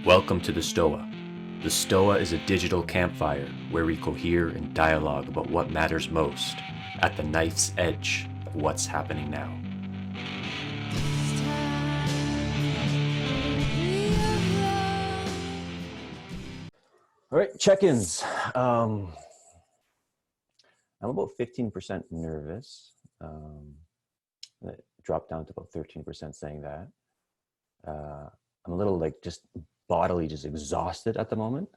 Welcome to the Stoa. The Stoa is a digital campfire where we cohere and dialogue about what matters most at the knife's edge of what's happening now. All right, check-ins. I'm about 15% nervous. It dropped down to about 13% saying that. I'm a little just bodily just exhausted at the moment.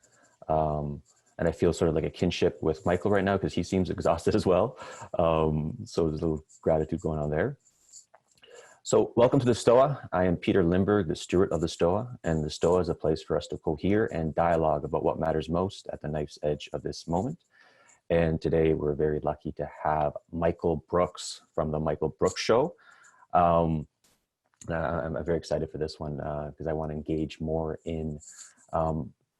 And I feel sort of like a kinship with Michael right now because he seems exhausted as well. So there's a little gratitude going on there. So welcome to the Stoa. I am Peter Limberg, the steward of the Stoa, and the Stoa is a place for us to cohere and dialogue about what matters most at the knife's edge of this moment. And today we're very lucky to have Michael Brooks from the Michael Brooks Show. I'm very excited for this one because I want to engage more in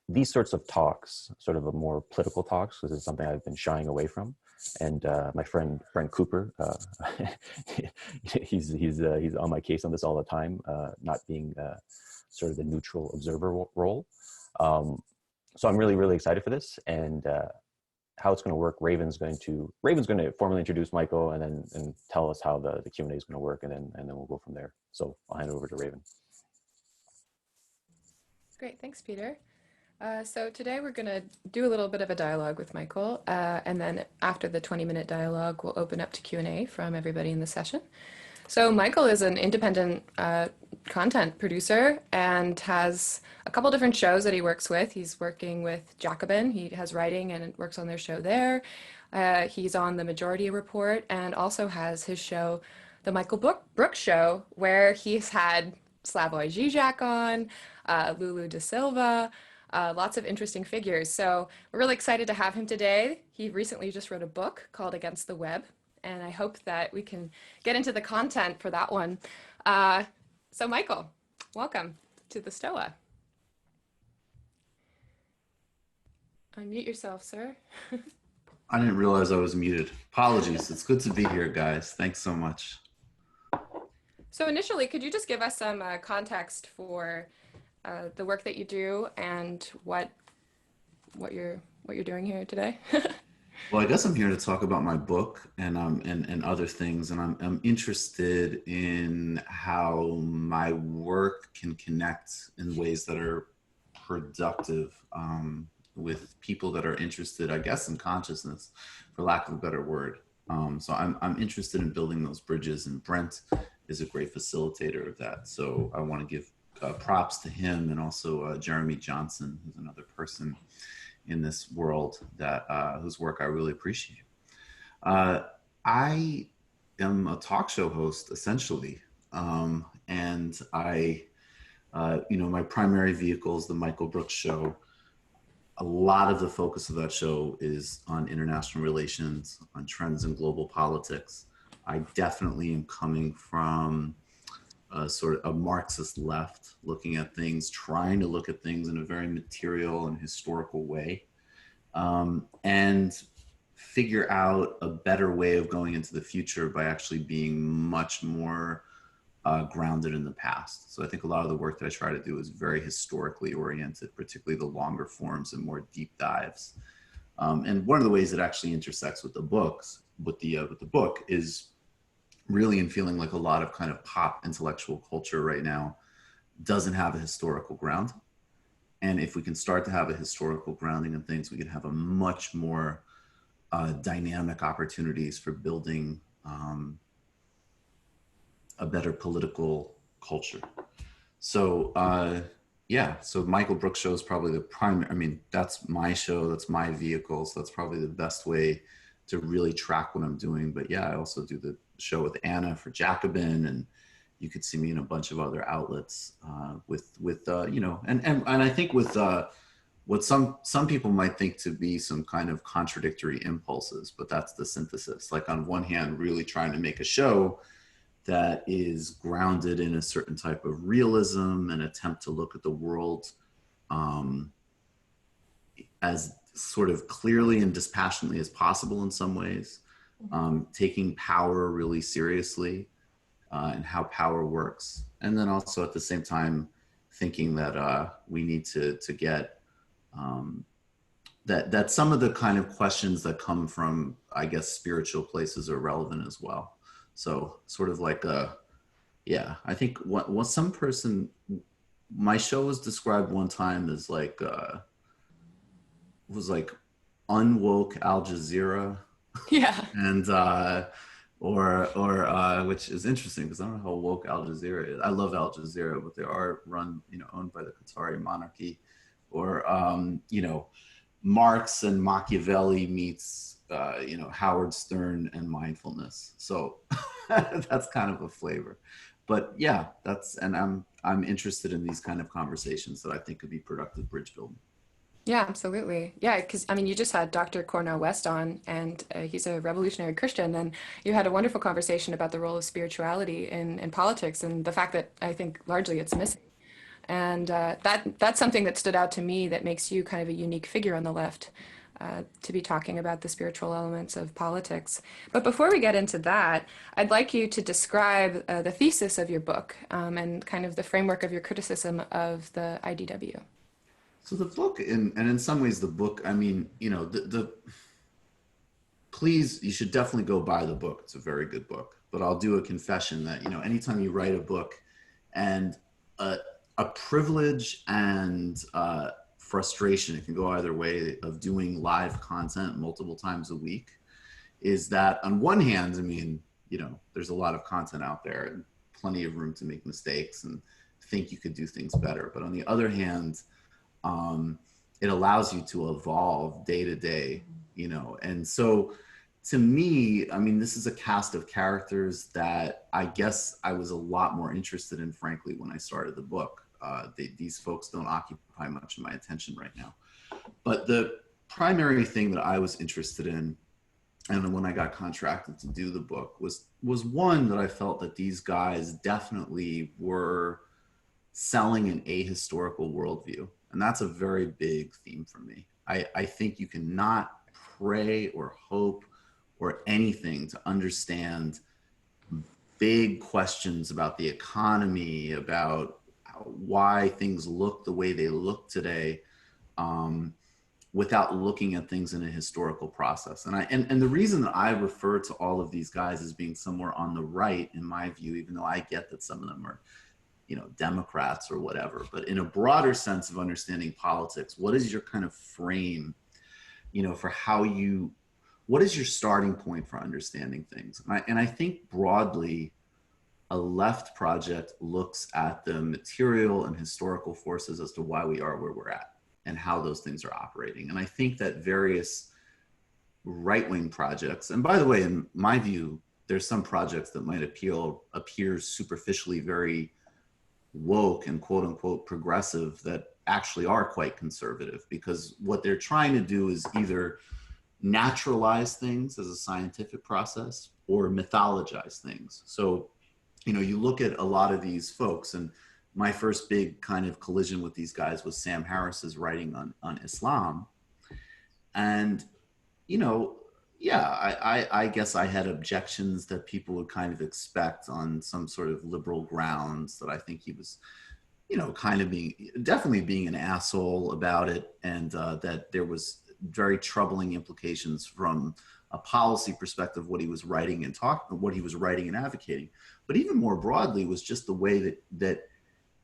these sorts of talks, sort of a more political talks, because it's something I've been shying away from. And my friend Cooper, he's on my case on this all the time, not being sort of the neutral observer role. So I'm really excited for this, and how it's going to work. Raven's going to formally introduce Michael, and then tell us how the Q&A is going to work, and then we'll go from there. So I'll hand it over to Raven. Great, thanks, Peter. So today we're going to do a little bit of a dialogue with Michael, and then after the 20-minute dialogue, we'll open up to Q&A from everybody in the session. So Michael is an independent content producer and has a couple different shows that he works with. He's working with Jacobin. He has writing and works on their show there. He's on the Majority Report and also has his show, the Michael Brooks Show, where he's had Slavoj Žižek on, Lulu da Silva, lots of interesting figures. So we're really excited to have him today. He recently just wrote a book called Against the Web, and I hope that we can get into the content for that one. So Michael, welcome to the Stoa. Unmute yourself, sir. I didn't realize I was muted. Apologies. It's good to be here, guys. Thanks so much. So initially, could you just give us some context for the work that you do and what you're doing here today? Well, I guess I'm here to talk about my book and other things, and I'm interested in how my work can connect in ways that are productive with people that are interested, I guess, in consciousness, for lack of a better word. So I'm interested in building those bridges, and Brent is a great facilitator of that. So I want to give props to him, and also Jeremy Johnson, who's another person in this world that whose work I really appreciate. I am a talk show host, essentially, and I, my primary vehicle is the Michael Brooks Show. A lot of the focus of that show is on international relations, on trends in global politics. I definitely am coming from sort of a Marxist left, looking at things, trying to look at things in a very material and historical way, and figure out a better way of going into the future by actually being much more grounded in the past. So I think a lot of the work that I try to do is very historically oriented, particularly the longer forms and more deep dives. And one of the ways it actually intersects with the books, with the book, is really in feeling like a lot of kind of pop intellectual culture right now doesn't have a historical ground. And if we can start to have a historical grounding in things, we can have a much more dynamic opportunities for building a better political culture. So so Michael Brooks Show is probably the primary, that's my show, that's my vehicle, so that's probably the best way to really track what I'm doing. But yeah, I also do the show with Anna for Jacobin, and you could see me in a bunch of other outlets and I think with what some people might think to be some kind of contradictory impulses, but that's the synthesis. Like, on one hand, really trying to make a show that is grounded in a certain type of realism and attempt to look at the world as sort of clearly and dispassionately as possible in some ways, taking power really seriously and how power works. And then also at the same time, thinking that we need to get that some of the kind of questions that come from, I guess, spiritual places are relevant as well. So sort of like yeah, I think what some person, my show was described one time as like was like unwoke Al Jazeera. Yeah. And or which is interesting because I don't know how woke Al Jazeera is. I love Al Jazeera, but they are run, owned by the Qatari monarchy. Or Marx and Machiavelli meets Howard Stern and mindfulness. So that's kind of a flavor. But yeah, and I'm interested in these kind of conversations that I think could be productive bridge building. Yeah, absolutely. Yeah, because I mean, you just had Dr. Cornel West on, and he's a revolutionary Christian, and you had a wonderful conversation about the role of spirituality in politics and the fact that I think largely it's missing. And that's something that stood out to me that makes you kind of a unique figure on the left, to be talking about the spiritual elements of politics. But before we get into that, I'd like you to describe the thesis of your book, and kind of the framework of your criticism of the IDW. So the book, and in some ways the book, I mean, please, you should definitely go buy the book. It's a very good book. But I'll do a confession that, anytime you write a book, and a privilege and frustration, it can go either way, of doing live content multiple times a week, is that on one hand, I mean, there's a lot of content out there and plenty of room to make mistakes and think you could do things better. But on the other hand, it allows you to evolve day to day, and so to me, I mean, this is a cast of characters that I guess I was a lot more interested in, frankly, when I started the book. These folks don't occupy much of my attention right now. But the primary thing that I was interested in, and when I got contracted to do the book, was one, that I felt that these guys definitely were selling an ahistorical worldview. And that's a very big theme for me. I think you cannot pray or hope or anything to understand big questions about the economy, about why things look the way they look today, without looking at things in a historical process. And the reason that I refer to all of these guys as being somewhere on the right, in my view, even though I get that some of them are Democrats or whatever, but in a broader sense of understanding politics, what is your kind of frame, for what is your starting point for understanding things? And I think broadly, a left project looks at the material and historical forces as to why we are where we're at and how those things are operating. And I think that various right-wing projects, and by the way, in my view, there's some projects that might appear superficially very woke and quote unquote progressive that actually are quite conservative, because what they're trying to do is either naturalize things as a scientific process or mythologize things. So, you look at a lot of these folks, and my first big kind of collision with these guys was Sam Harris's writing on Islam. And, I guess I had objections that people would kind of expect on some sort of liberal grounds, that I think he was, kind of definitely being an asshole about it. And that there was very troubling implications from a policy perspective, what he was writing and what he was writing and advocating. But even more broadly was just the way that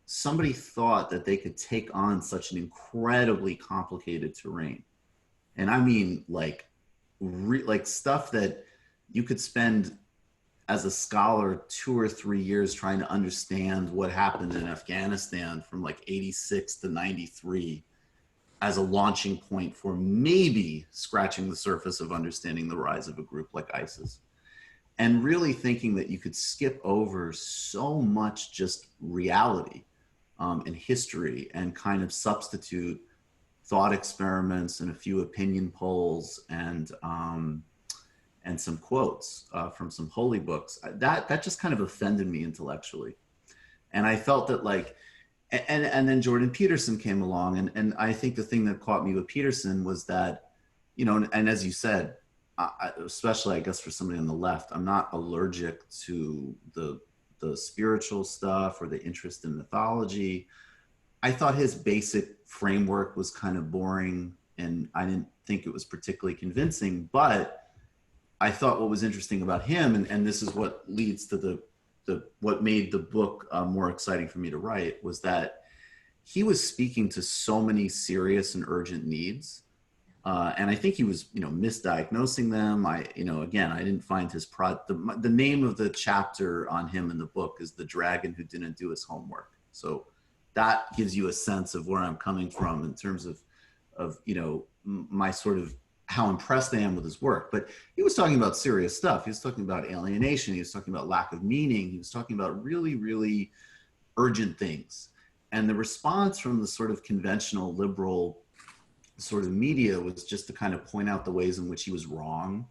somebody thought that they could take on such an incredibly complicated terrain. And I mean, like stuff that you could spend as a scholar 2 or 3 years trying to understand what happened in Afghanistan from like 86 to 93 as a launching point for maybe scratching the surface of understanding the rise of a group like ISIS. And really thinking that you could skip over so much just reality and history and kind of substitute thought experiments and a few opinion polls and some quotes from some holy books. That just kind of offended me intellectually. And I felt that and then Jordan Peterson came along. And I think the thing that caught me with Peterson was that, and as you said, especially I guess for somebody on the left, I'm not allergic to the spiritual stuff or the interest in mythology. I thought his basic framework was kind of boring, and I didn't think it was particularly convincing. But I thought what was interesting about him, and this is what leads to the what made the book more exciting for me to write, was that he was speaking to so many serious and urgent needs. And I think he was, misdiagnosing them. Again, I didn't find his the name of the chapter on him in the book is The Dragon Who Didn't Do His Homework. So that gives you a sense of where I'm coming from in terms of my sort of how impressed I am with his work. But he was talking about serious stuff. He was talking about alienation. He was talking about lack of meaning. He was talking about really, really urgent things. And the response from the sort of conventional liberal sort of media was just to kind of point out the ways in which he was wrong,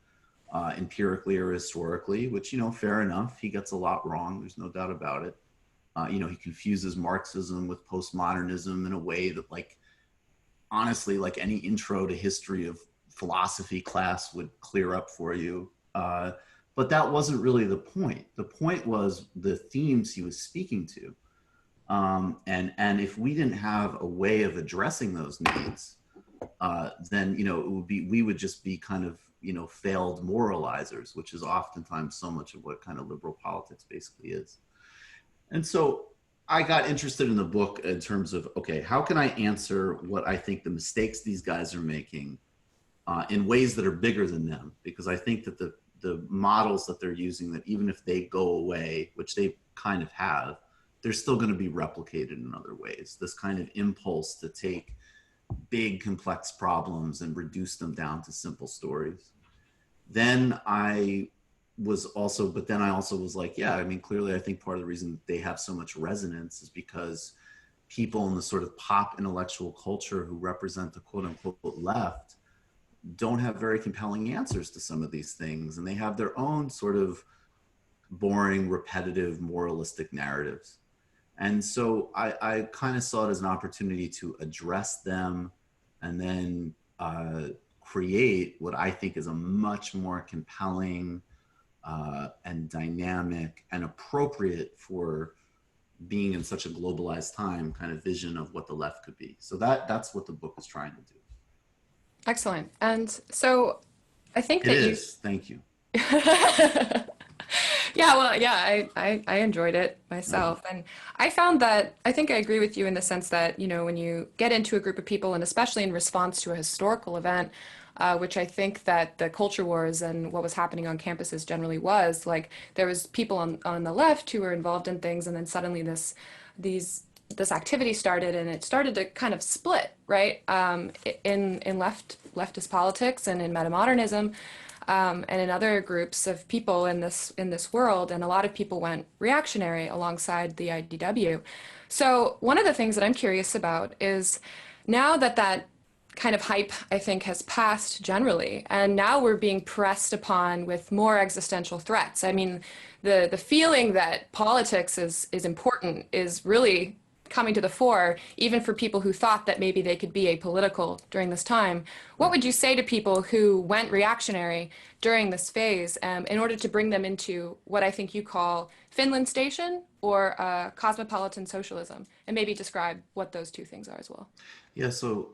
empirically or historically, which, fair enough. He gets a lot wrong. There's no doubt about it. He confuses Marxism with postmodernism in a way that, like, honestly, like any intro to history of philosophy class would clear up for you. But that wasn't really the point. The point was the themes he was speaking to. And if we didn't have a way of addressing those needs, then, we would just be kind of, failed moralizers, which is oftentimes so much of what kind of liberal politics basically is. And so I got interested in the book in terms of, okay, how can I answer what I think the mistakes these guys are making in ways that are bigger than them? Because I think that the models that they're using, that even if they go away, which they kind of have, they're still going to be replicated in other ways. This kind of impulse to take big, complex problems and reduce them down to simple stories. Then I also was like, yeah, I mean, clearly I think part of the reason they have so much resonance is because people in the sort of pop intellectual culture who represent the quote unquote left don't have very compelling answers to some of these things. And they have their own sort of boring, repetitive, moralistic narratives. And so I kind of saw it as an opportunity to address them and then create what I think is a much more compelling and dynamic and appropriate for being in such a globalized time kind of vision of what the left could be. So that's what the book is trying to do. Excellent. And so I think it that is. Thank you. Yeah, well, yeah, I enjoyed it myself. And I found that I think I agree with you in the sense that, when you get into a group of people, and especially in response to a historical event, which I think that the culture wars and what was happening on campuses generally was, like, there was people on the left who were involved in things, and then suddenly this activity started, and it started to kind of split, right? In leftist politics and in metamodernism. And in other groups of people in this world, and a lot of people went reactionary alongside the IDW. So one of the things that I'm curious about is, now that kind of hype, I think, has passed generally, and now we're being pressed upon with more existential threats. I mean, the feeling that politics is important is really coming to the fore, even for people who thought that maybe they could be apolitical during this time. What would you say to people who went reactionary during this phase, in order to bring them into what I think you call Finland Station or cosmopolitan socialism, and maybe describe what those two things are as well? Yeah, so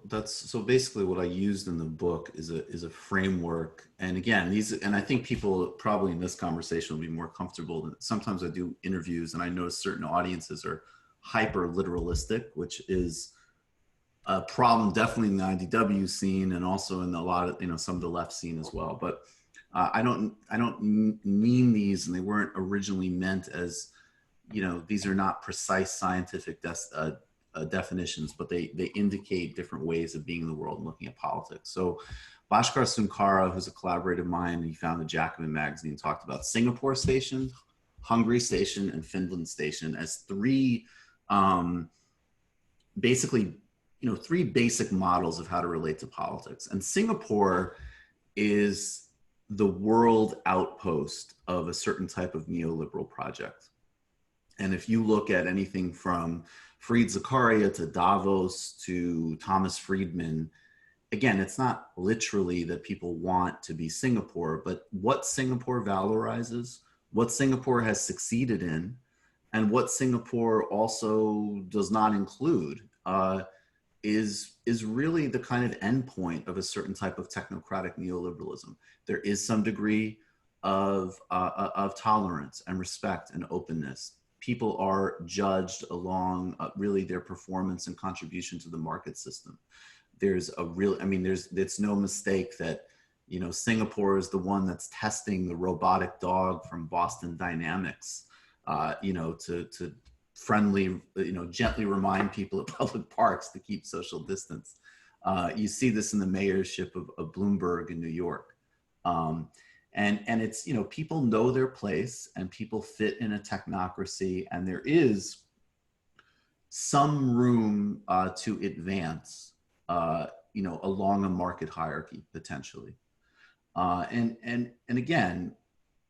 basically what I used in the book is a framework. And again, and I think people probably in this conversation will be more comfortable than sometimes I do interviews, and I notice certain audiences are hyper literalistic, which is a problem definitely in the IDW scene, and also in a lot of some of the left scene as well. But I don't mean these, and they weren't originally meant as these are not precise scientific definitions, but they indicate different ways of being in the world and looking at politics. So Bhaskar Sunkara, who's a collaborator of mine, he founded Jacobin magazine, talked about Singapore Station, Hungary Station, and Finland Station as three basically, three basic models of how to relate to politics. And Singapore is the world outpost of a certain type of neoliberal project. And if you look at anything from Fareed Zakaria to Davos to Thomas Friedman, again, it's not literally that people want to be Singapore, but what Singapore valorizes, what Singapore has succeeded in, and what Singapore also does not include is really the kind of endpoint of a certain type of technocratic neoliberalism. There is some degree of tolerance and respect and openness. People are judged along really their performance and contribution to the market system. There's a real, I mean, it's no mistake that, you know, Singapore is the one that's testing the robotic dog from Boston Dynamics, you know, to friendly, you know, gently remind people at public parks to keep social distance. You see this in the mayorship of Bloomberg in New York. And it's, you know, people know their place and people fit in a technocracy, and there is some room to advance, you know, along a market hierarchy potentially. And again,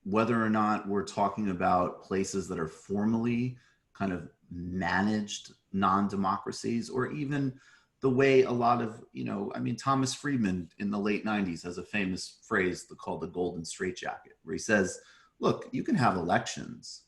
whether or not we're talking about places that are formally kind of managed non-democracies, or even the way a lot of, you know, I mean, Thomas Friedman in the late 90s has a famous phrase called the golden straitjacket, where he says, look, you can have elections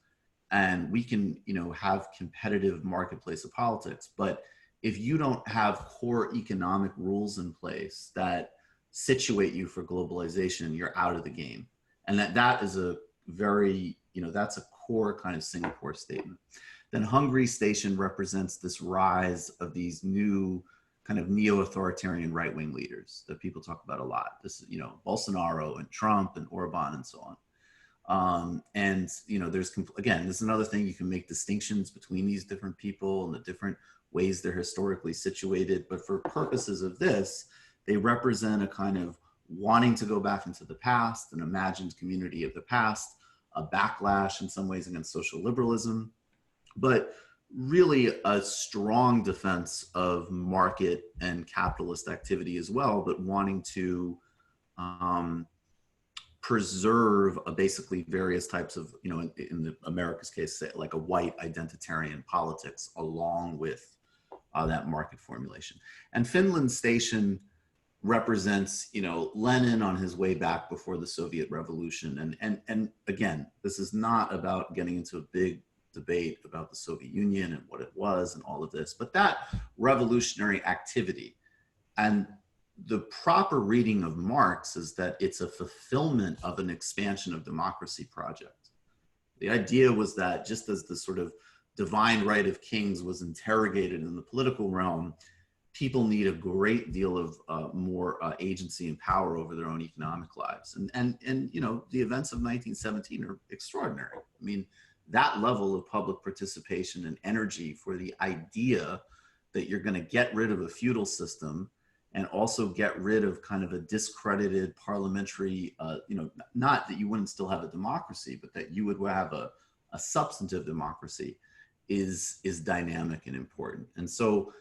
and we can, you know, have competitive marketplace of politics, but if you don't have core economic rules in place that situate you for globalization, you're out of the game. And that is a very, you know, that's a core kind of Singapore statement. Then Hungary station represents this rise of these new kind of neo-authoritarian right-wing leaders that people talk about a lot. This, you know, Bolsonaro and Trump and Orban and so on. And, you know, there's, again, this is another thing, you can make distinctions between these different people and the different ways they're historically situated. But for purposes of this, they represent a kind of wanting to go back into the past, an imagined community of the past, a backlash in some ways against social liberalism, but really a strong defense of market and capitalist activity as well, but wanting to preserve basically various types of, you know, in the America's case, say, like a white identitarian politics along with that market formulation. And Finland's station represents, you know, Lenin on his way back before the Soviet Revolution. And again, this is not about getting into a big debate about the Soviet Union and what it was and all of this, but that revolutionary activity. And the proper reading of Marx is that it's a fulfillment of an expansion of democracy project. The idea was that just as the sort of divine right of kings was interrogated in the political realm, people need a great deal of more agency and power over their own economic lives. And you know, the events of 1917 are extraordinary. I mean, that level of public participation and energy for the idea that you're going to get rid of a feudal system and also get rid of kind of a discredited parliamentary, you know, not that you wouldn't still have a democracy, but that you would have a substantive democracy is dynamic and important. And so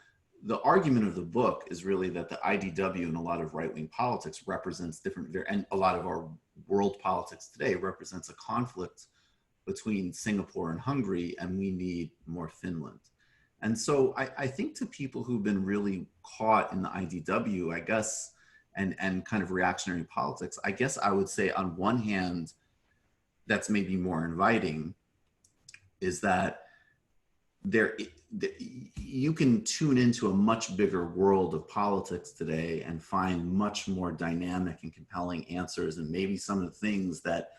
the argument of the book is really that the IDW and a lot of right-wing politics represents different, and a lot of our world politics today represents a conflict between Singapore and Hungary, and we need more Finland. And so I think to people who've been really caught in the IDW, I guess, and kind of reactionary politics, I guess I would say on one hand, that's maybe more inviting, is that you can tune into a much bigger world of politics today and find much more dynamic and compelling answers, and maybe some of the things that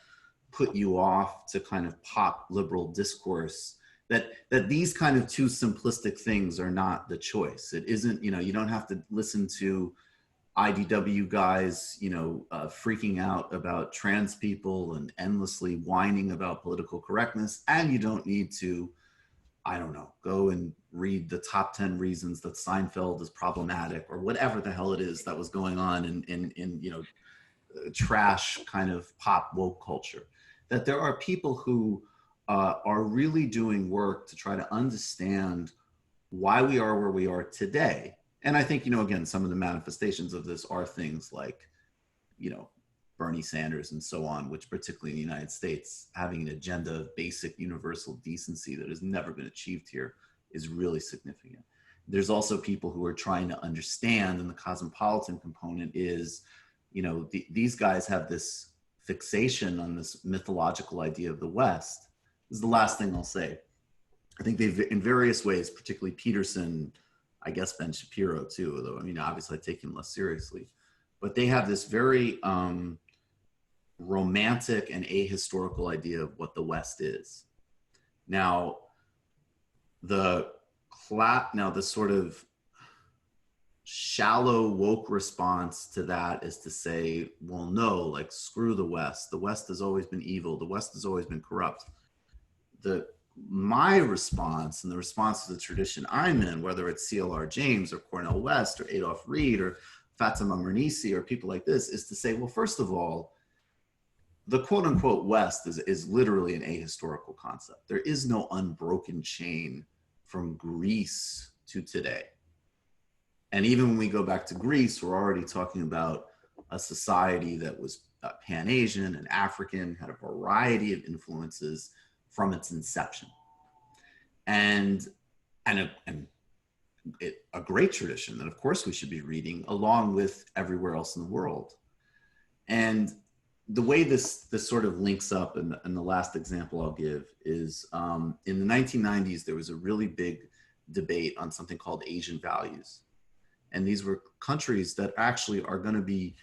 put you off to kind of pop liberal discourse, that these kind of two simplistic things are not the choice. It isn't, you know, you don't have to listen to IDW guys, you know, freaking out about trans people and endlessly whining about political correctness. And you don't need to, I don't know, go and read the top 10 reasons that Seinfeld is problematic or whatever the hell it is that was going on in you know, trash kind of pop woke culture. That there are people who are really doing work to try to understand why we are where we are today. And I think, you know, again, some of the manifestations of this are things like, you know, Bernie Sanders and so on, which particularly in the United States, having an agenda of basic universal decency that has never been achieved here is really significant. There's also people who are trying to understand, and the cosmopolitan component is, you know, these guys have this fixation on this mythological idea of the West. This is the last thing I'll say. I think they've, in various ways, particularly Peterson, I guess Ben Shapiro too, although, I mean, obviously I take him less seriously. But they have this very romantic and ahistorical idea of what the West is. Now, the sort of shallow woke response to that is to say, well, no, like, screw the West. The West has always been evil. The West has always been corrupt. My response, and the response to the tradition I'm in, whether it's CLR James or Cornel West or Adolph Reed or Fatima Mernissi or people like this, is to say, well, first of all, the quote unquote West is literally an ahistorical concept. There is no unbroken chain from Greece to today. And even when we go back to Greece, we're already talking about a society that was Pan-Asian and African, had a variety of influences from its inception. And a great tradition that, of course, we should be reading along with everywhere else in the world. And the way this sort of links up, and the last example I'll give is in the 1990s, there was a really big debate on something called Asian values. And these were countries that actually are going to be,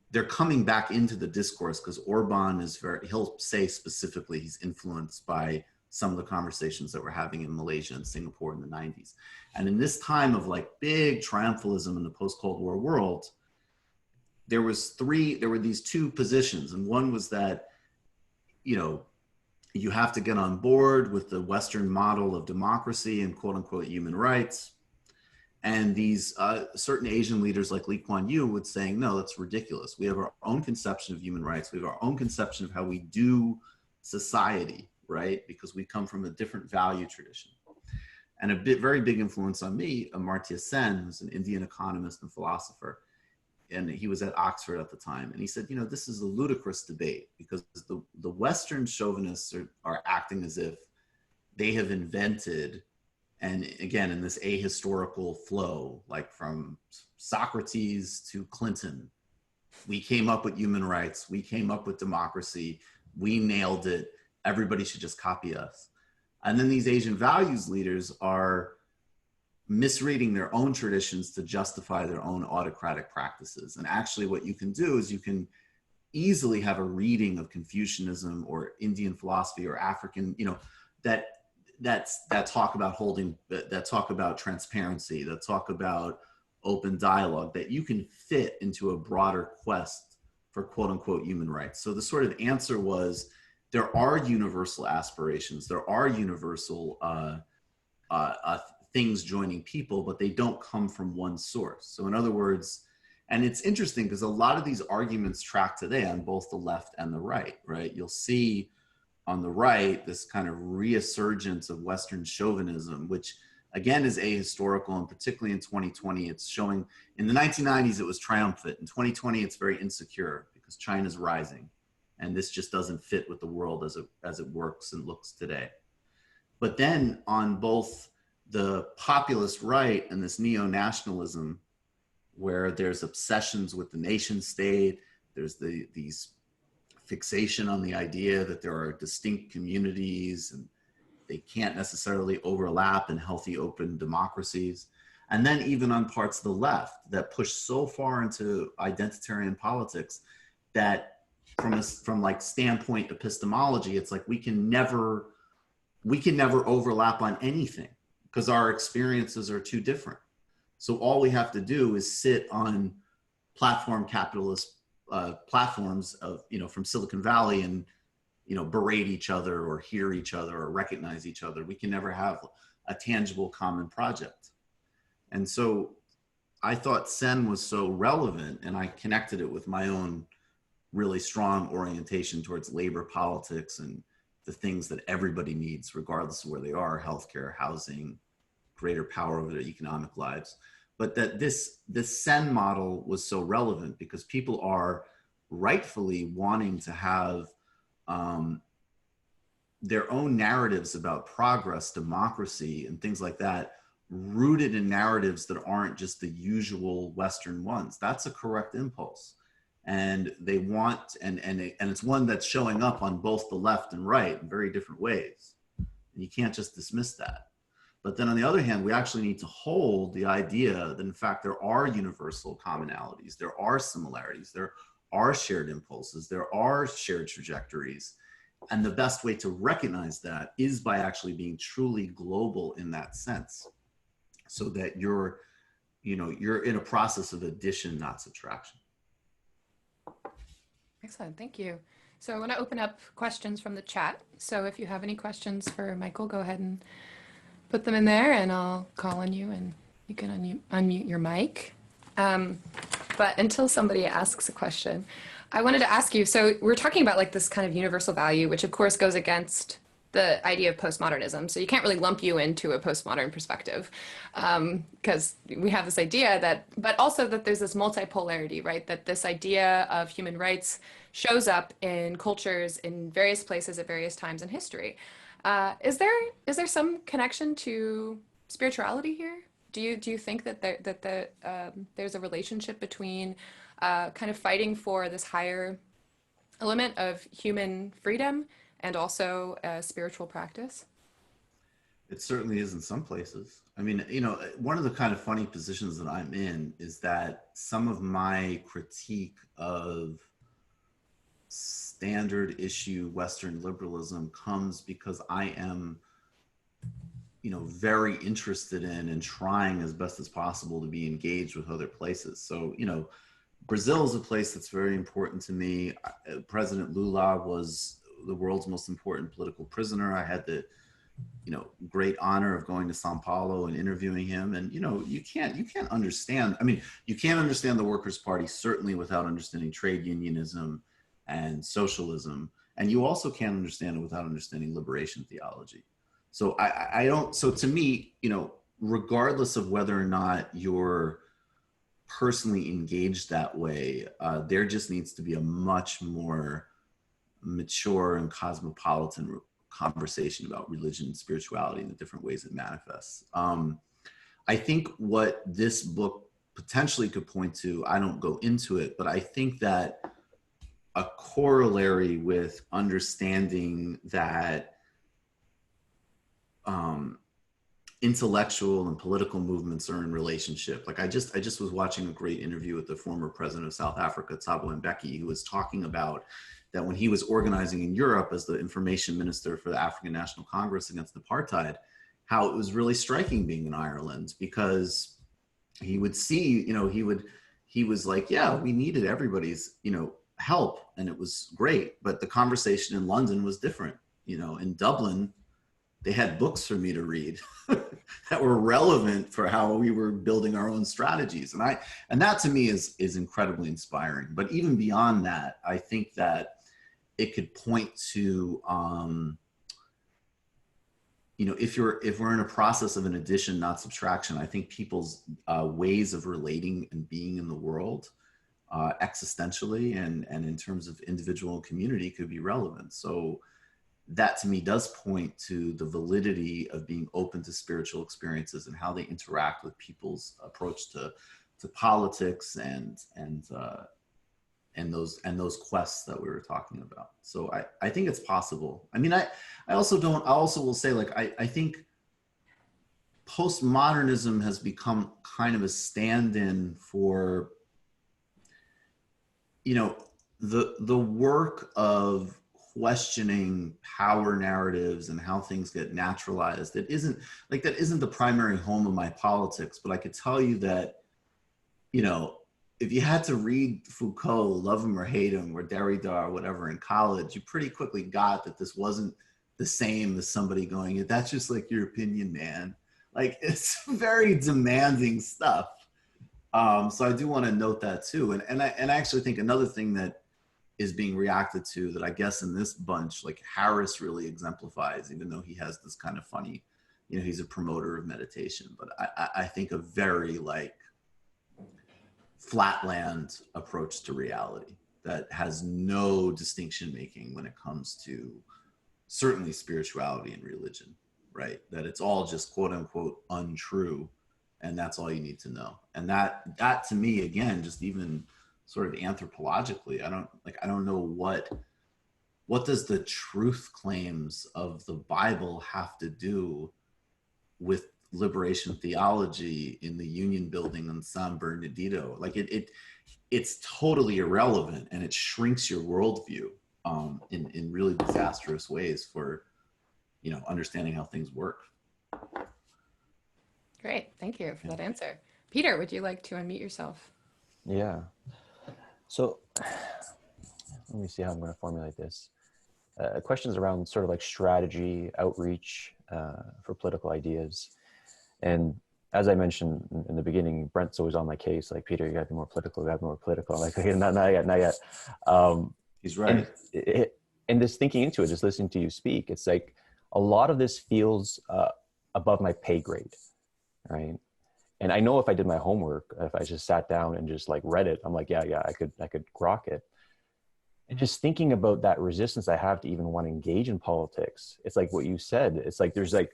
they're coming back into the discourse because Orban is he'll say specifically he's influenced by some of the conversations that we're having in Malaysia and Singapore in the 90s. And in this time of like big triumphalism in the post-Cold War world, there were these two positions. And one was that, you know, you have to get on board with the Western model of democracy and quote unquote human rights. And these certain Asian leaders like Lee Kuan Yew would saying, no, that's ridiculous. We have our own conception of human rights. We have our own conception of how we do society, right? Because we come from a different value tradition. And very big influence on me, Amartya Sen, who's an Indian economist and philosopher. And he was at Oxford at the time. And he said, you know, this is a ludicrous debate because the Western chauvinists are acting as if they have invented, and again, in this ahistorical flow, like from Socrates to Clinton, we came up with human rights, we came up with democracy, we nailed it, everybody should just copy us. And then these Asian values leaders are misreading their own traditions to justify their own autocratic practices. And actually what you can do is you can easily have a reading of Confucianism or Indian philosophy or African, you know, that talk about transparency, that talk about open dialogue, that you can fit into a broader quest for quote unquote human rights. So the sort of answer was, there are universal aspirations, there are universal things joining people, but they don't come from one source. So in other words, and it's interesting because a lot of these arguments track today on both the left and the right, right? You'll see on the right, this kind of resurgence of Western chauvinism, which again is ahistorical, and particularly in 2020, it's showing, in the 1990s, it was triumphant. In 2020, it's very insecure because China's rising. And this just doesn't fit with the world as it works and looks today. But then on both the populist right and this neo-nationalism, where there's obsessions with the nation state, there's these fixation on the idea that there are distinct communities and they can't necessarily overlap in healthy, open democracies. And then even on parts of the left that push so far into identitarian politics that from like standpoint epistemology, it's like we can never overlap on anything because our experiences are too different. So all we have to do is sit on platform capitalist platforms of, you know, from Silicon Valley and, you know, berate each other or hear each other or recognize each other. We can never have a tangible common project. And so I thought Sen was so relevant, and I connected it with my own really strong orientation towards labor politics and the things that everybody needs, regardless of where they are: healthcare, housing, greater power over their economic lives. But that this Sen model was so relevant because people are rightfully wanting to have their own narratives about progress, democracy, and things like that, rooted in narratives that aren't just the usual Western ones. That's a correct impulse. And they want, and it's one that's showing up on both the left and right in very different ways. And you can't just dismiss that. But then on the other hand, we actually need to hold the idea that in fact there are universal commonalities, there are similarities, there are shared impulses, there are shared trajectories. And the best way to recognize that is by actually being truly global in that sense, so that you're in a process of addition, not subtraction. Excellent, thank you. So I want to open up questions from the chat. So if you have any questions for Michael, go ahead and put them in there and I'll call on you and you can unmute your mic. But until somebody asks a question, I wanted to ask you, so we're talking about like this kind of universal value, which of course goes against the idea of postmodernism. So you can't really lump you into a postmodern perspective because we have this idea that, but also that there's this multipolarity, right? That this idea of human rights shows up in cultures in various places at various times in history. Is there some connection to spirituality here? Do you think that there's a relationship between kind of fighting for this higher element of human freedom and also spiritual practice? It certainly is in some places. I mean, one of the kind of funny positions that I'm in is that some of my critique of standard issue Western liberalism comes because I am, very interested in and trying as best as possible to be engaged with other places. So, Brazil is a place that's very important to me. President Lula was the world's most important political prisoner. I had the, great honor of going to Sao Paulo and interviewing him. And, you can't understand. I mean, you can't understand the Workers' Party certainly without understanding trade unionism and socialism. And you also can't understand it without understanding liberation theology. So I don't, so to me, regardless of whether or not you're personally engaged that way, there just needs to be a much more mature and cosmopolitan conversation about religion and spirituality and the different ways it manifests. I think what this book potentially could point to, I don't go into it, but I think that a corollary with understanding that intellectual and political movements are in relationship. Like I just was watching a great interview with the former president of South Africa, Thabo Mbeki, who was talking about that when he was organizing in Europe as the information minister for the African National Congress against apartheid, how it was really striking being in Ireland, because he would see, he was like, yeah, we needed everybody's, help, and it was great. But the conversation in London was different. In Dublin, they had books for me to read that were relevant for how we were building our own strategies. And that to me is incredibly inspiring. But even beyond that, I think that it could point to, if we're in a process of an addition, not subtraction, I think people's ways of relating and being in the world existentially and in terms of individual and community could be relevant. So that to me does point to the validity of being open to spiritual experiences and how they interact with people's approach to politics and those quests that we were talking about. So I think it's possible. I mean, I also will say, like, I think postmodernism has become kind of a stand-in for, the work of questioning power narratives and how things get naturalized. That isn't the primary home of my politics, but I could tell you that, if you had to read Foucault, love him or hate him, or Derrida or whatever in college, you pretty quickly got that this wasn't the same as somebody going, that's just like your opinion, man. Like, it's very demanding stuff. So I do want to note that too. And I actually think another thing that is being reacted to that I guess in this bunch, like Harris really exemplifies, even though he has this kind of funny, he's a promoter of meditation, but I think a very like flatland approach to reality that has no distinction making when it comes to certainly spirituality and religion, right? That it's all just quote unquote untrue. And that's all you need to know. And that to me, again, just even sort of anthropologically, I don't know what does the truth claims of the Bible have to do with liberation theology in the Union Building on San Bernardino. Like it's totally irrelevant, and it shrinks your worldview in really disastrous ways for, understanding how things work. Great. Thank you for that answer. Peter, would you like to unmute yourself? Yeah. So let me see how I'm going to formulate this. Questions around sort of like strategy, outreach for political ideas. And as I mentioned in the beginning, Brent's always on my case. Like, Peter, you got to be more political. You got to be more political. I'm like, okay, not yet. He's right. And just thinking into it, just listening to you speak, it's like a lot of this feels above my pay grade, right? And I know if I did my homework, if I just sat down and just like read it, I'm like, yeah, I could grok it. And just thinking about that resistance I have to even want to engage in politics, it's like what you said. It's like there's like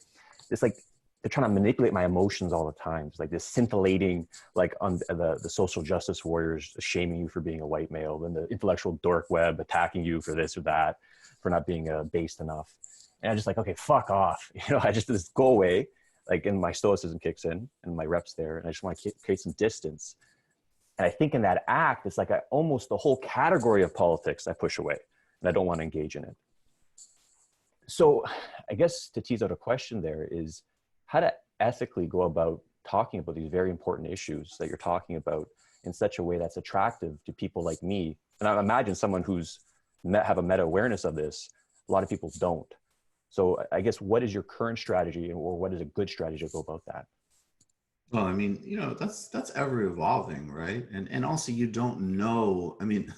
it's like they're trying to manipulate my emotions all the time. It's like this scintillating, like on the social justice warriors shaming you for being a white male, and the intellectual dork web attacking you for this or that, for not being based enough. And I'm just like, okay, fuck off. I just go away. Like, and my stoicism kicks in, and my reps there, and I just want to create some distance. And I think in that act, it's like almost the whole category of politics I push away, and I don't want to engage in it. So I guess to tease out a question there is how to ethically go about talking about these very important issues that you're talking about in such a way that's attractive to people like me. And I imagine someone who's have a meta awareness of this, a lot of people don't. So I guess what is your current strategy, or what is a good strategy to go about that? Well, I mean, that's ever evolving, right? And also you don't know. I mean,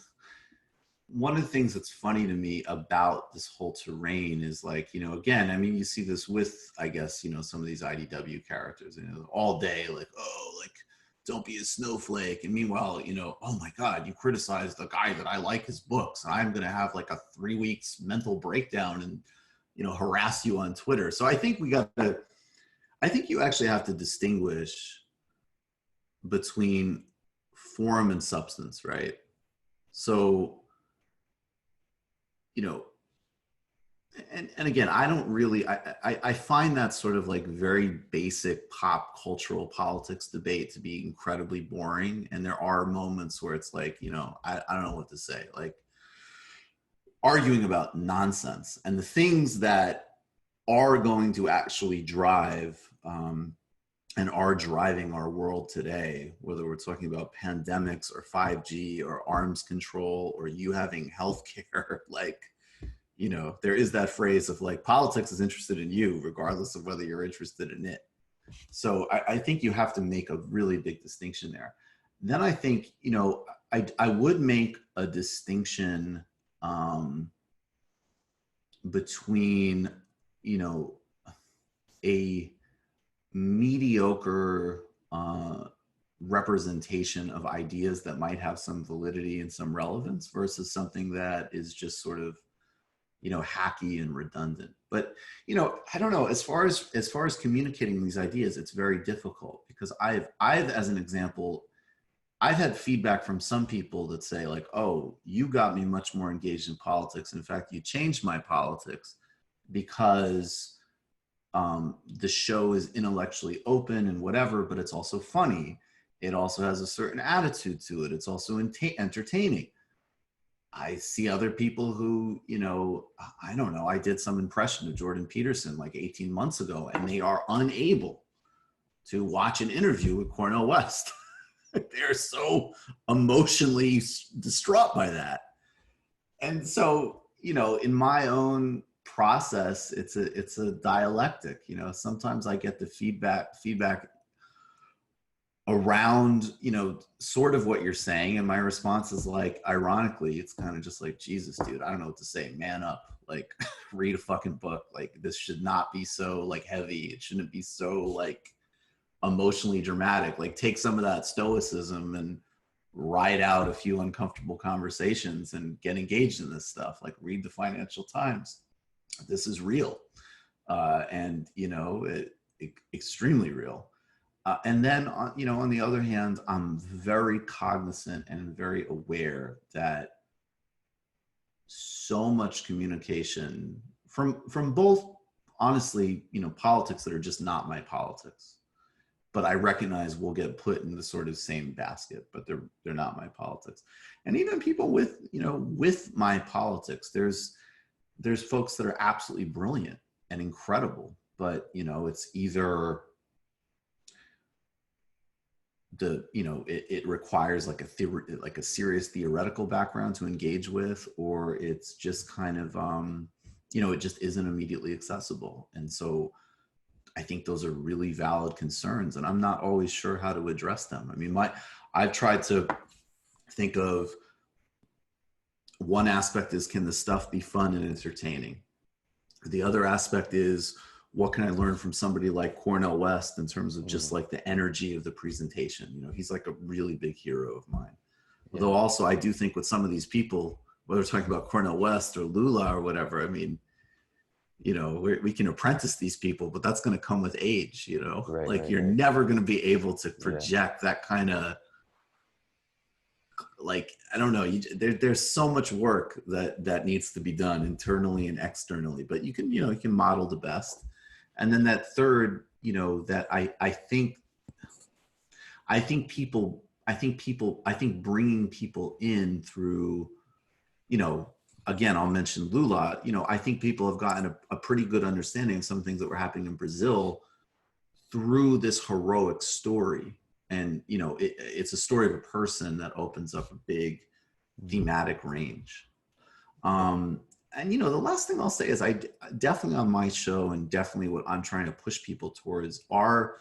one of the things that's funny to me about this whole terrain is like, again, I mean, you see this with, I guess, some of these IDW characters, all day, like, oh, like, don't be a snowflake. And meanwhile, oh my God, you criticized a guy that I like his books, and I'm going to have like a 3 weeks mental breakdown and, harass you on Twitter. So I think I think you actually have to distinguish between form and substance, right? So, and again, I don't really, I find that sort of like very basic pop cultural politics debate to be incredibly boring. And there are moments where it's like, I don't know what to say, like arguing about nonsense, and the things that are going to actually drive and are driving our world today, whether we're talking about pandemics or 5G or arms control or you having healthcare, like, there is that phrase of like, politics is interested in you regardless of whether you're interested in it. So I think you have to make a really big distinction there. Then I think, I would make a distinction between, a mediocre representation of ideas that might have some validity and some relevance versus something that is just sort of, hacky and redundant. But, I don't know, as far as communicating these ideas, it's very difficult because I've as an example, I've had feedback from some people that say like, oh, you got me much more engaged in politics. In fact, you changed my politics because the show is intellectually open and whatever, but it's also funny. It also has a certain attitude to it. It's also entertaining. I see other people who, I don't know, I did some impression of Jordan Peterson like 18 months ago, and they are unable to watch an interview with Cornel West. They're so emotionally distraught by that. And so, in my own process, it's a dialectic. Sometimes I get the feedback around, sort of what you're saying. And my response is like, ironically, it's kind of just like, Jesus, dude, I don't know what to say. Man up, like read a fucking book. Like this should not be so like heavy. It shouldn't be so like emotionally dramatic. Like take some of that stoicism and ride out a few uncomfortable conversations and get engaged in this stuff. Like read the Financial Times. This is real. And extremely real. And then, on the other hand, I'm very cognizant and very aware that so much communication from both honestly, politics that are just not my politics, but I recognize will get put in the sort of same basket, but they're not my politics. And even people with, with my politics, there's folks that are absolutely brilliant and incredible, but, it's either it requires like a serious theoretical background to engage with, or it's just kind of, it just isn't immediately accessible. And so I think those are really valid concerns, and I'm not always sure how to address them. I mean, I've tried to think of one aspect is, can the stuff be fun and entertaining? The other aspect is, what can I learn from somebody like Cornel West in terms of just like the energy of the presentation? He's like a really big hero of mine. Yeah. Although also I do think with some of these people, whether we're talking about Cornel West or Lula or whatever, I mean, we can apprentice these people, but that's going to come with age, you're never going to be able to project that kind of, like, I don't know, there's so much work that needs to be done internally and externally, but you can model the best. And then that third, that I think bringing people in through, again, I'll mention Lula, I think people have gotten a pretty good understanding of some things that were happening in Brazil through this heroic story. And, it's a story of a person that opens up a big thematic range. And, the last thing I'll say is I definitely on my show, and definitely what I'm trying to push people towards are,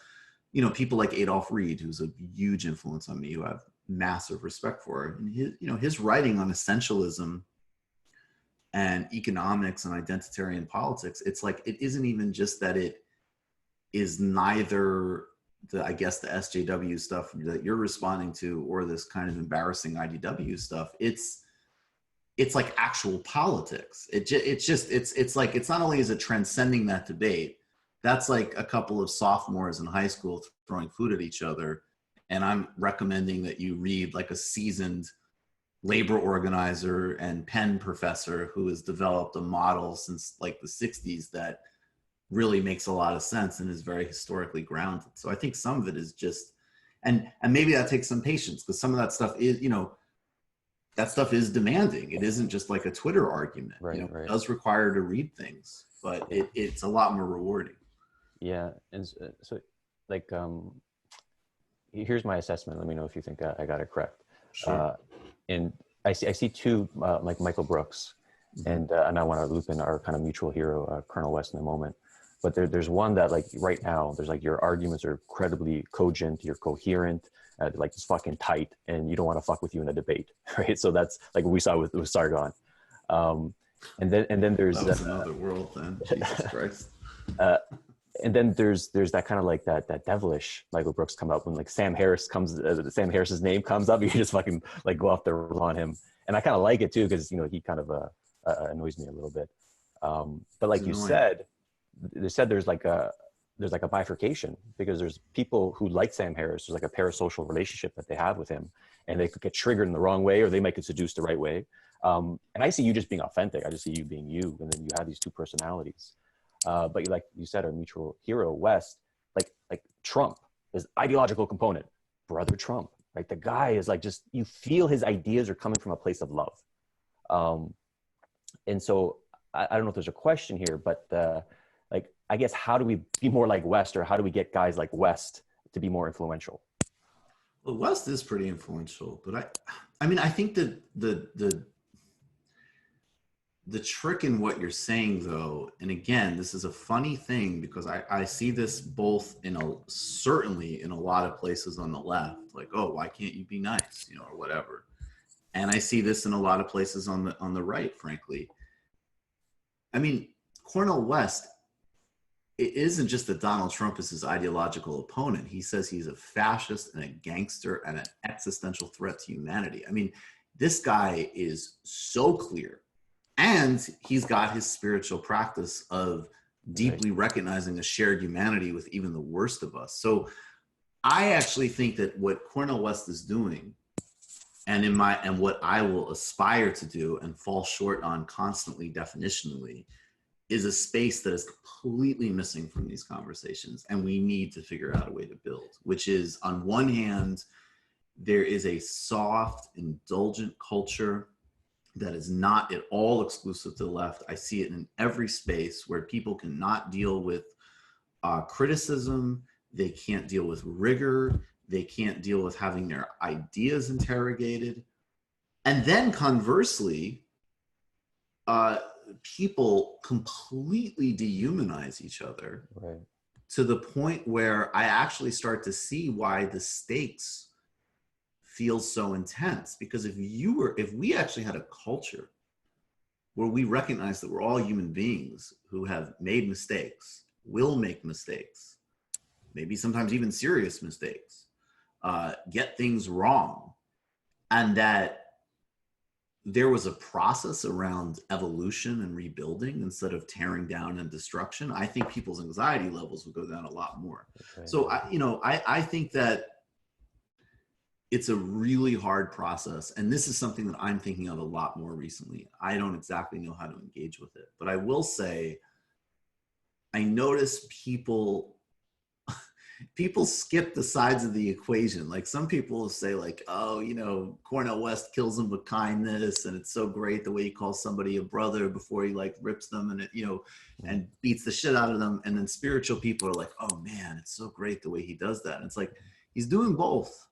people like Adolph Reed, who's a huge influence on me, who I have massive respect for. And his writing on essentialism and economics and identitarian politics, it's like, it isn't even just that it is neither the SJW stuff that you're responding to, or this kind of embarrassing IDW stuff. It's like actual politics. It's like, it's not only is it transcending that debate, that's like a couple of sophomores in high school throwing food at each other. And I'm recommending that you read like a seasoned labor organizer and Penn professor who has developed a model since like the 60s that really makes a lot of sense and is very historically grounded. So I think some of it is just, and maybe that takes some patience, because some of that stuff is, that stuff is demanding. It isn't just like a Twitter argument. Right. It does require to read things, but it's a lot more rewarding. Yeah. And so like, here's my assessment. Let me know if you think I got it correct. Sure. And I see two, like Michael Brooks, and I want to loop in our kind of mutual hero, Colonel West, in a moment. But there's one that, like, right now, there's like, your arguments are incredibly cogent, you're coherent, like it's fucking tight, and you don't want to fuck with you in a debate, right? So that's like what we saw with Sargon. And then there's that was another world then. Jesus Christ. And then there's that kind of like that devilish Michael Brooks come up when like Sam Harris's name comes up, you just fucking like go off the rails on him. And I kind of like it too, because he kind of annoys me a little bit. But like you said, there's like a bifurcation, because there's people who like Sam Harris. There's like a parasocial relationship that they have with him, and they could get triggered in the wrong way, or they might get seduced the right way. And I see you just being authentic. I just see you being you, and then you have these two personalities. But like you said, our mutual hero, West, like Trump, his ideological component, brother Trump, right? The guy is like, just, you feel his ideas are coming from a place of love. And so I don't know if there's a question here, but like, I guess, how do we be more like West, or how do we get guys like West to be more influential? Well, West is pretty influential, but I mean, I think that the trick in what you're saying, though, and again, this is a funny thing, because I see this both certainly in a lot of places on the left, like, oh, why can't you be nice, or whatever. And I see this in a lot of places on the right, frankly. I mean, Cornel West, it isn't just that Donald Trump is his ideological opponent. He says he's a fascist and a gangster and an existential threat to humanity. I mean, this guy is so clear. And he's got his spiritual practice of deeply recognizing a shared humanity with even the worst of us. So I actually think that what Cornel West is doing, and what I will aspire to do and fall short on constantly definitionally, is a space that is completely missing from these conversations, and we need to figure out a way to build, which is, on one hand, there is a soft, indulgent culture that is not at all exclusive to the left. I see it in every space where people cannot deal with criticism, they can't deal with rigor, they can't deal with having their ideas interrogated. And then conversely, people completely dehumanize each other, Right. to the point where I actually start to see why the stakes feel so intense. Because if we actually had a culture where we recognize that we're all human beings who have made mistakes, will make mistakes, maybe sometimes even serious mistakes, get things wrong, and that there was a process around evolution and rebuilding instead of tearing down and destruction, I think people's anxiety levels would go down a lot more. Right. So I think that it's a really hard process, and this is something that I'm thinking of a lot more recently. I don't exactly know how to engage with it, but I will say I notice people skip the sides of the equation. Like, some people say, like, oh, Cornel West kills him with kindness, and it's so great the way he calls somebody a brother before he like rips them and and beats the shit out of them. And then spiritual people are like, oh man, it's so great the way he does that. And it's like, he's doing both.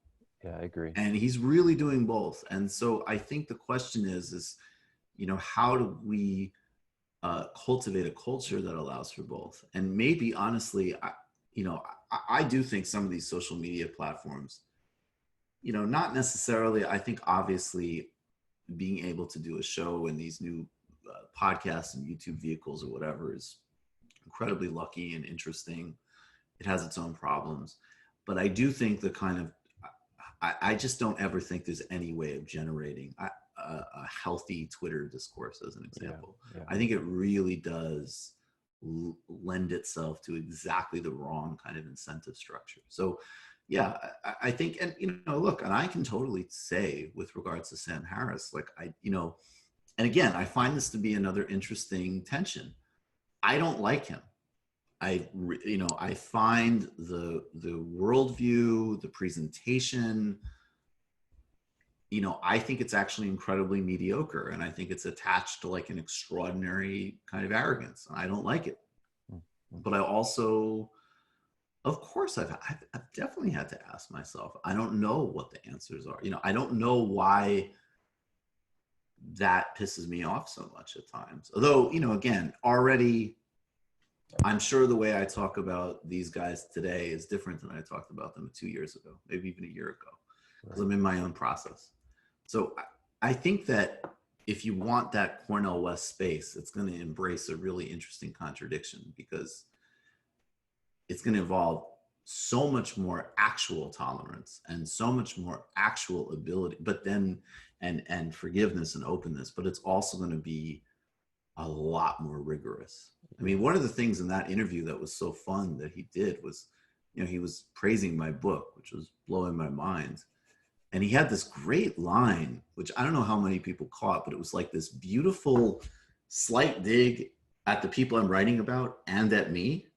Yeah, I agree. And he's really doing both. And so I think the question is, how do we cultivate a culture that allows for both? And maybe, honestly, I do think some of these social media platforms, not necessarily, I think obviously being able to do a show in these new podcasts and YouTube vehicles or whatever is incredibly lucky and interesting. It has its own problems. But I do think I just don't ever think there's any way of generating a healthy Twitter discourse, as an example. Yeah. I think it really does lend itself to exactly the wrong kind of incentive structure. So yeah, I think, and look, and I can totally say with regards to Sam Harris, like, and again, I find this to be another interesting tension. I don't like him. I find the worldview, the presentation, I think it's actually incredibly mediocre, and I think it's attached to like an extraordinary kind of arrogance. I don't like it. But I also, of course, I've definitely had to ask myself, I don't know what the answers are. I don't know why that pisses me off so much at times. Although, again, already, I'm sure the way I talk about these guys today is different than I talked about them 2 years ago, maybe even a year ago, because I'm in my own process. So I think that if you want that Cornel West space, it's going to embrace a really interesting contradiction, because it's going to involve so much more actual tolerance and so much more actual ability, but then, and forgiveness and openness, but it's also going to be a lot more rigorous. I mean, one of the things in that interview that was so fun that he did was, he was praising my book, which was blowing my mind. And he had this great line, which I don't know how many people caught, but it was like this beautiful slight dig at the people I'm writing about and at me,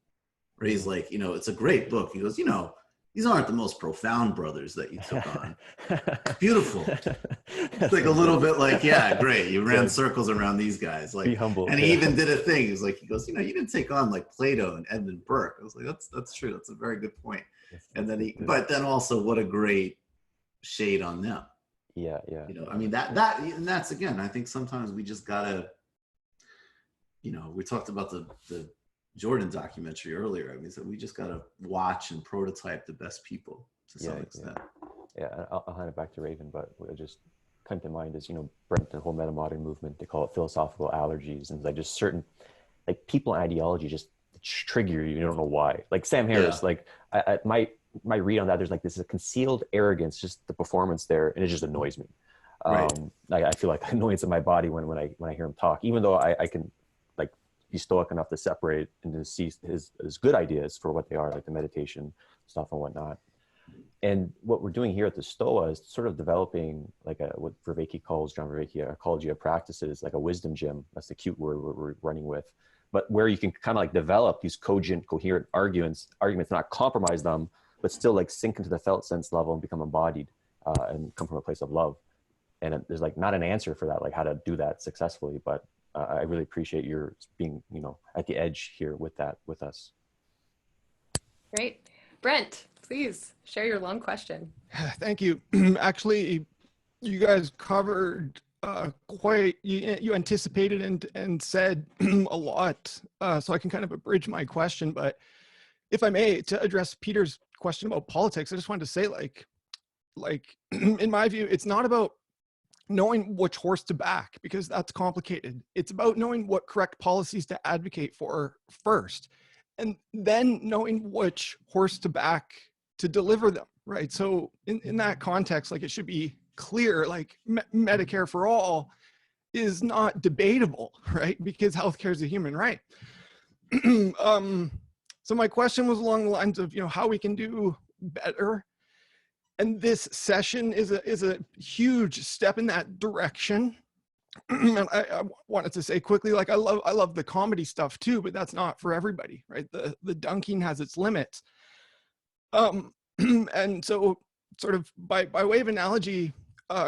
where he's like, it's a great book. He goes, these aren't the most profound brothers that you took on. Beautiful. It's like a little bit like, yeah, great. You ran circles around these guys. Like, be humble. And he even did a thing. He was like, you didn't take on like Plato and Edmund Burke. I was like, that's true. That's a very good point. And then but then also, what a great shade on them. Yeah. I mean, and that's, again, I think sometimes we just gotta, we talked about the Jordan documentary earlier. I mean, so we just gotta watch and prototype the best people to some extent. Yeah, I'll hand it back to Raven, but what just come to mind is, Brent, the whole meta-modern movement, they call it philosophical allergies, and like just certain, like, people and ideology just trigger you don't know why. Like Sam Harris, like my read on that, there's like this concealed arrogance, just the performance there, and it just annoys me. Right. I feel like annoyance in my body when I hear him talk, even though I can like be stoic enough to separate and to see his good ideas for what they are, like the meditation stuff and whatnot. And what we're doing here at the Stoa is sort of developing like what John Vervaeke, ecology of practices, like a wisdom gym. That's the cute word we're running with, but where you can kind of like develop these cogent, coherent arguments, not compromise them, but still like sink into the felt sense level and become embodied and come from a place of love. And there's like not an answer for that, like how to do that successfully, but I really appreciate your being, at the edge here with that, with us. Great. Brent, please share your long question. Thank you. Actually, you guys covered you anticipated and said a lot, so I can kind of abridge my question. But if I may, to address Peter's question about politics, I just wanted to say, like in my view, it's not about knowing which horse to back, because that's complicated. It's about knowing what correct policies to advocate for first, and then knowing which horse to back to deliver them, right? So in that context, like, it should be clear, like Medicare for all is not debatable, right? Because healthcare is a human right. So my question was along the lines of, how we can do better. And this session is a huge step in that direction. And I wanted to say quickly, like, I love the comedy stuff too, but that's not for everybody, right? The dunking has its limits. And so, sort of by way of analogy,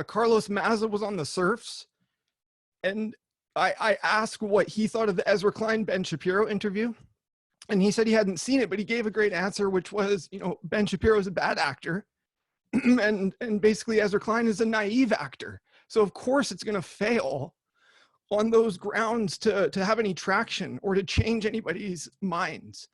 Carlos Maza was on the Surfs, and I asked what he thought of the Ezra Klein Ben Shapiro interview, and he said he hadn't seen it, but he gave a great answer, which was, Ben Shapiro is a bad actor, and basically Ezra Klein is a naive actor. So of course it's going to fail on those grounds to have any traction or to change anybody's minds.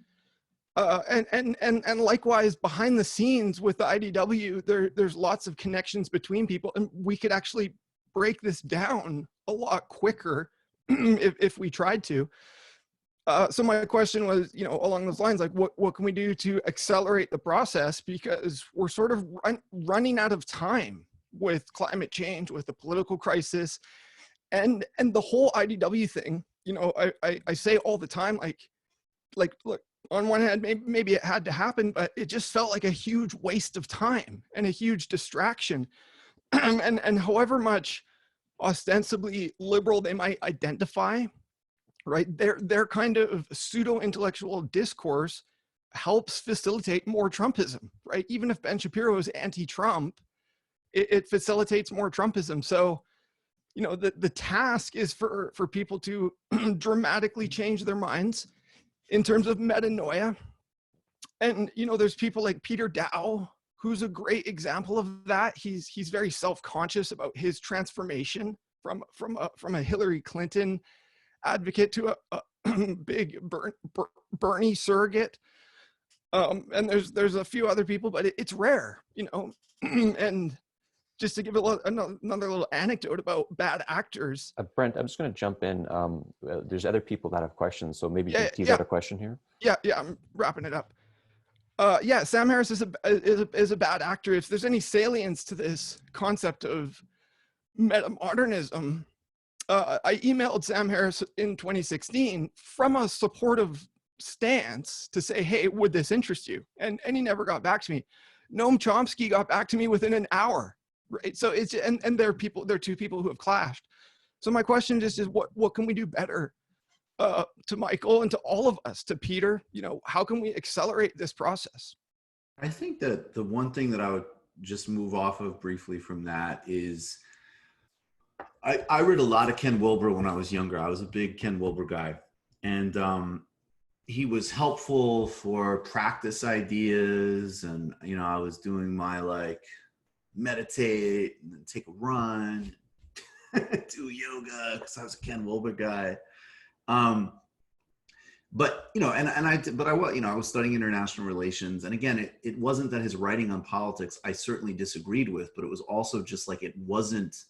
And likewise, behind the scenes with the IDW, there's lots of connections between people, and we could actually break this down a lot quicker if we tried to. So my question was, along those lines, like, what can we do to accelerate the process? Because we're sort of running out of time with climate change, with the political crisis, and the whole IDW thing. I say all the time, like look, on one hand, maybe it had to happen, but it just felt like a huge waste of time and a huge distraction. and however much ostensibly liberal they might identify, right, their kind of pseudo-intellectual discourse helps facilitate more Trumpism, right? Even if Ben Shapiro is anti-Trump, it facilitates more Trumpism. So, the task is for people to dramatically change their minds in terms of metanoia. And, there's people like Peter Dow, who's a great example of that. He's very self-conscious about his transformation from a Hillary Clinton advocate to a big Bernie surrogate. And there's a few other people, but it's rare, and just to give another little anecdote about bad actors. Brent, I'm just going to jump in. There's other people that have questions, so maybe you can tease out a question here. Yeah, I'm wrapping it up. Sam Harris is a bad actor. If there's any salience to this concept of metamodernism, I emailed Sam Harris in 2016 from a supportive stance to say, hey, would this interest you? And he never got back to me. Noam Chomsky got back to me within an hour, right? So it's, and there are two people who have clashed. So my question just is, what can we do better to Michael and to all of us, to Peter? How can we accelerate this process? I think that the one thing that I would just move off of briefly from that is, I read a lot of Ken Wilber when I was younger. I was a big Ken Wilber guy. And he was helpful for practice ideas. And, I was doing my meditate and then take a run, do yoga, because I was a Ken Wilber guy. But, I was studying international relations. And again, it wasn't that his writing on politics I certainly disagreed with, but it was also just like, it wasn't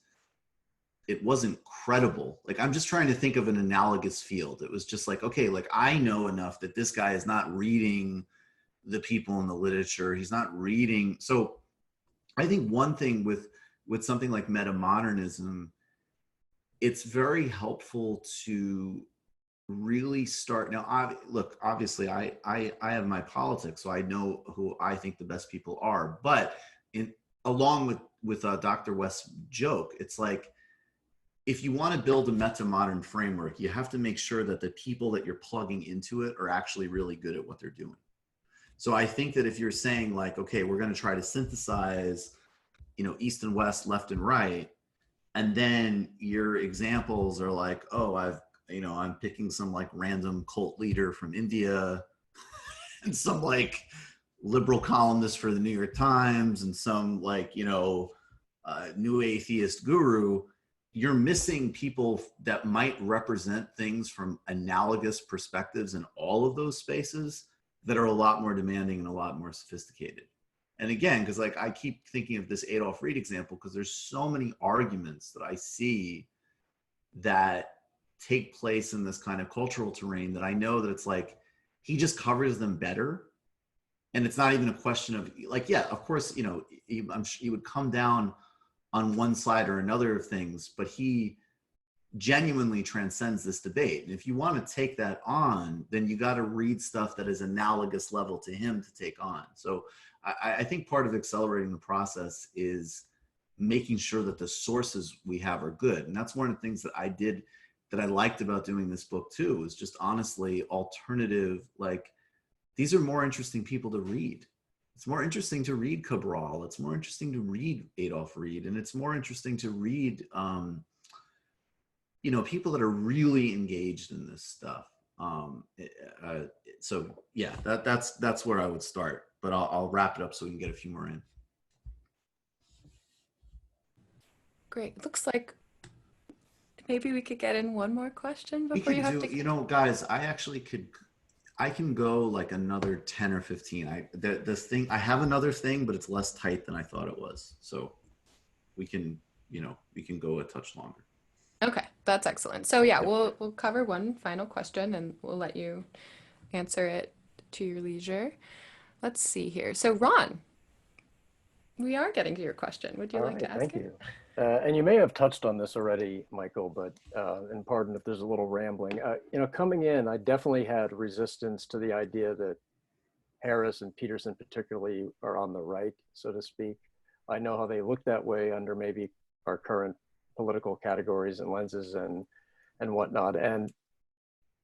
credible. Like, I'm just trying to think of an analogous field. It was just like, okay, like, I know enough that this guy is not reading the people in the literature. He's not reading. So I think one thing with something like metamodernism, it's very helpful to really start. Now, look, obviously I have my politics, so I know who I think the best people are, but along with Dr. West's joke, it's like, if you want to build a meta-modern framework, you have to make sure that the people that you're plugging into it are actually really good at what they're doing. So I think that if you're saying like, okay, we're going to try to synthesize, East and West, left and right, and then your examples are like, oh, I'm picking some like random cult leader from India and some like liberal columnist for the New York Times and some like, new atheist guru, you're missing people that might represent things from analogous perspectives in all of those spaces that are a lot more demanding and a lot more sophisticated. And again, because like I keep thinking of this Adolph Reed example, because there's so many arguments that I see that take place in this kind of cultural terrain that I know that it's like he just covers them better. And it's not even a question of like, yeah, of course, I'm sure he would come down on one side or another of things, but he genuinely transcends this debate. And if you want to take that on, then you got to read stuff that is analogous level to him to take on. So I think part of accelerating the process is making sure that the sources we have are good. And that's one of the things that I did that I liked about doing this book too, is just honestly alternative, like these are more interesting people to read. It's more interesting to read Cabral. It's more interesting to read Adolph Reed. And it's more interesting to read, people that are really engaged in this stuff. So yeah, that's where I would start, but I'll wrap it up so we can get a few more in. Great. Looks like maybe we could get in one more question before you have to. Guys, I can go like another 10 or 15. I have another thing, but it's less tight than I thought it was. So we can go a touch longer. Okay, that's excellent. So yeah, we'll cover one final question and we'll let you answer it to your leisure. Let's see here. So Ron, we are getting to your question. Would you like to ask it? Thank you. And you may have touched on this already, Michael, but and pardon if there's a little rambling. Coming in, I definitely had resistance to the idea that Harris and Peterson particularly are on the right, so to speak. I know how they look that way under maybe our current political categories and lenses and whatnot. And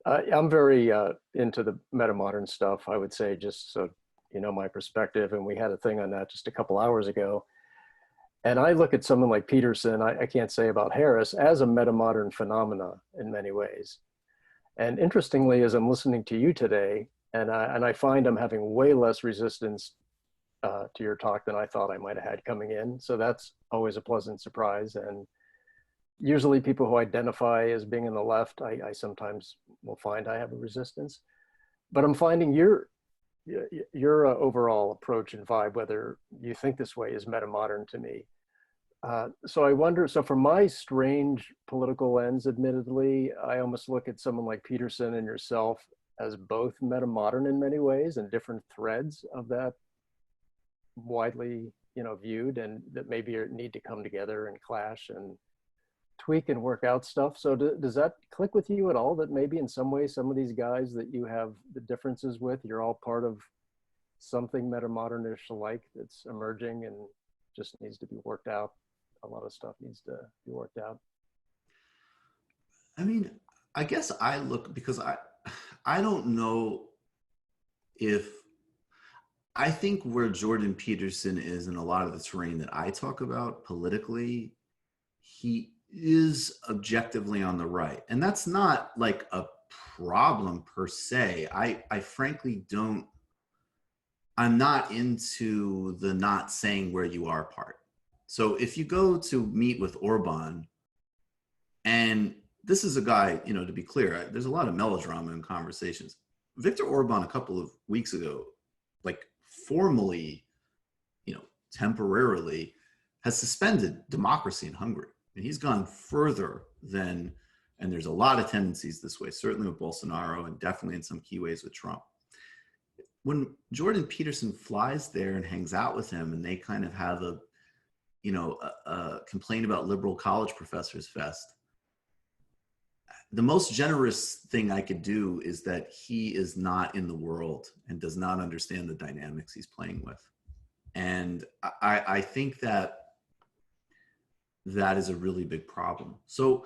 I'm very into the meta-modern stuff, I would say, just so you know my perspective. And we had a thing on that just a couple hours ago. And I look at someone like Peterson, I can't say about Harris, as a meta-modern phenomena in many ways. And interestingly, as I'm listening to you today, and I find I'm having way less resistance to your talk than I thought I might have had coming in. So that's always a pleasant surprise. And usually people who identify as being in the left, I sometimes will find I have a resistance. But I'm finding your overall approach and vibe, whether you think this way, is meta-modern to me. So I wonder, so from my strange political lens, admittedly, I almost look at someone like Peterson and yourself as both meta-modern in many ways and different threads of that widely, viewed, and that maybe need to come together and clash and tweak and work out stuff. So does that click with you at all, that maybe in some way, some of these guys that you have the differences with, you're all part of something meta-modernish alike that's emerging and just needs to be worked out? A lot of stuff needs to be worked out. I mean, I guess I look, because I don't know if, I think where Jordan Peterson is in a lot of the terrain that I talk about politically, he is objectively on the right. And that's not like a problem per se. I frankly don't, I'm not into the not saying where you are part. So if you go to meet with Orban, and this is a guy, to be clear, there's a lot of melodrama in conversations. Viktor Orban a couple of weeks ago, like formally, temporarily, has suspended democracy in Hungary. And he's gone further than, and there's a lot of tendencies this way, certainly with Bolsonaro and definitely in some key ways with Trump. When Jordan Peterson flies there and hangs out with him, and they kind of have a complain about liberal college professors fest, the most generous thing I could do is that he is not in the world and does not understand the dynamics he's playing with. And I think that that is a really big problem. So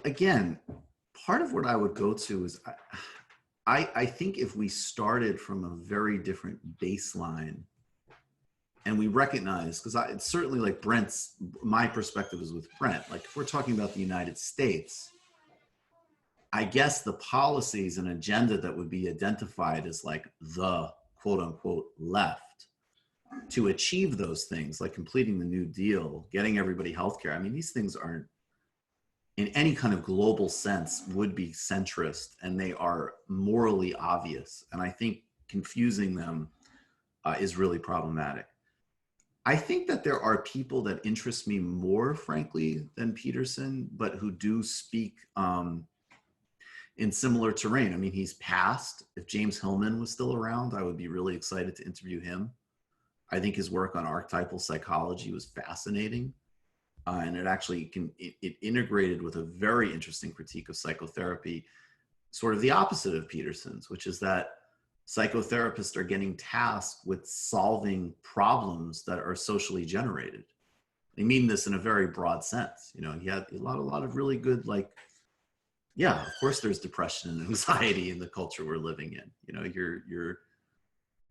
again, part of what I would go to is I think if we started from a very different baseline and we recognize, because it's certainly like my perspective is with Brent, like if we're talking about the United States, I guess the policies and agenda that would be identified as like the quote unquote left to achieve those things, like completing the New Deal, getting everybody healthcare. I mean, these things aren't, in any kind of global sense, would be centrist, and they are morally obvious. And I think confusing them is really problematic. I think that there are people that interest me more, frankly, than Peterson, but who do speak in similar terrain. I mean, he's passed. If James Hillman was still around, I would be really excited to interview him. I think his work on archetypal psychology was fascinating. And it actually it integrated with a very interesting critique of psychotherapy, sort of the opposite of Peterson's, which is that psychotherapists are getting tasked with solving problems that are socially generated. I mean this in a very broad sense. You know, he had a lot of really good, like, yeah, of course there's depression and anxiety in the culture we're living in. You know,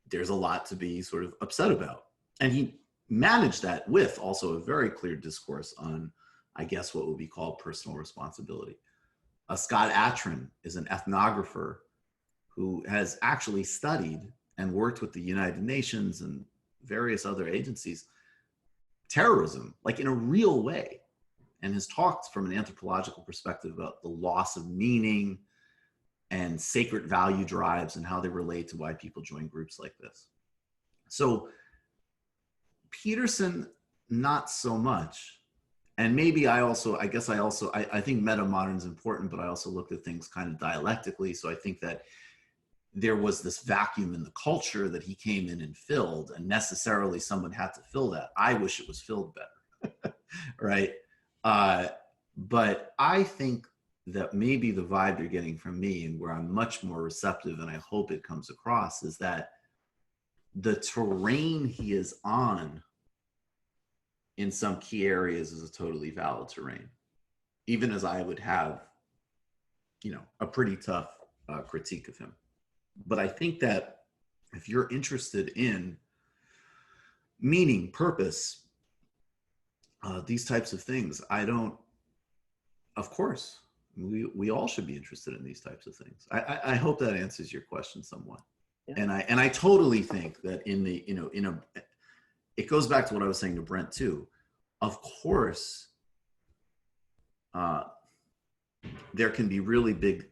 there's a lot to be sort of upset about. And he managed that with also a very clear discourse on, I guess, what would be called personal responsibility. Scott Atran is an ethnographer who has actually studied and worked with the United Nations and various other agencies, terrorism, like in a real way, and has talked from an anthropological perspective about the loss of meaning and sacred value drives and how they relate to why people join groups like this. So Peterson, not so much. And maybe I think meta-modern is important, but I also looked at things kind of dialectically. So I think that there was this vacuum in the culture that he came in and filled, and necessarily someone had to fill that. I wish it was filled better, right? But I think that maybe the vibe you're getting from me, and where I'm much more receptive, and I hope it comes across, is that the terrain he is on in some key areas is a totally valid terrain, even as I would have, you know, a pretty tough critique of him. But I think that if you're interested in meaning, purpose, these types of things, of course, we all should be interested in these types of things. I hope that answers your question somewhat. Yeah. And I totally think that it goes back to what I was saying to Brent too. Of course, there can be really big,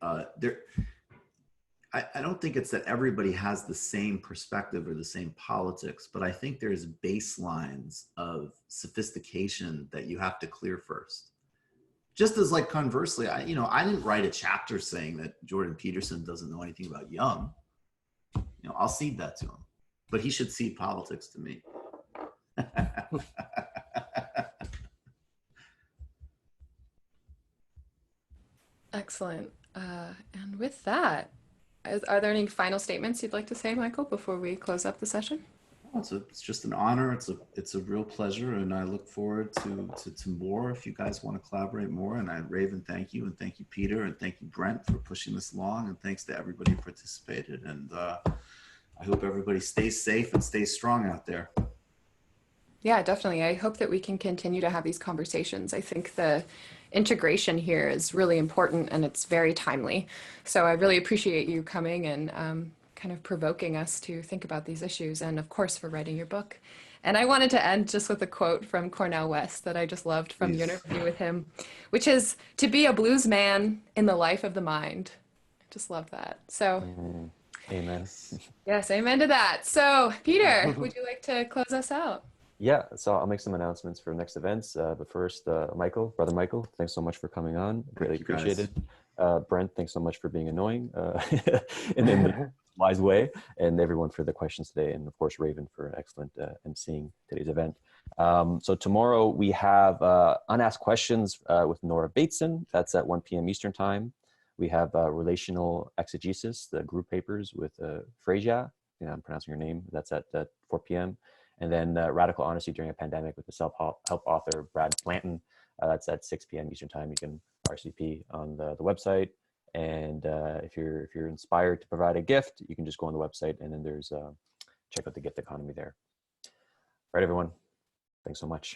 I don't think it's that everybody has the same perspective or the same politics, but I think there's baselines of sophistication that you have to clear first. Just as, like, conversely, I didn't write a chapter saying that Jordan Peterson doesn't know anything about Jung. You know, I'll cede that to him, but he should cede politics to me. Excellent. And with that, are there any final statements you'd like to say, Michael, before we close up the session? It's just an honor. It's a real pleasure, and I look forward to more if you guys want to collaborate more. And Raven, thank you, and thank you, Peter, and thank you, Brent, for pushing this along, and thanks to everybody who participated. And I hope everybody stays safe and stays strong out there. Yeah, definitely. I hope that we can continue to have these conversations. I think the integration here is really important, and it's very timely. So I really appreciate you coming and kind of provoking us to think about these issues, and of course for writing your book. And I wanted to end just with a quote from Cornel West that I just loved from the interview with him, which is, "To be a blues man in the life of the mind." I just love that. So amen. Yes, amen to that. So Peter, would you like to close us out? Yeah, so I'll make some announcements for next events. But first, Brother Michael, thanks so much for coming on. Greatly appreciated. Brent, thanks so much for being annoying in a wise way, and everyone for the questions today, and of course Raven for excellent emceeing today's event. So tomorrow we have Unasked Questions with Nora Bateson. That's at 1 p.m. Eastern Time. We have Relational Exegesis, the group papers with Freja. I'm pronouncing your name. That's at 4 p.m. And then Radical Honesty During a Pandemic with the self-help author Brad Blanton. That's at 6 p.m. Eastern Time. You can RSVP on the website. And if you're inspired to provide a gift, you can just go on the website, and then there's check out the gift economy there. All right, everyone. Thanks so much.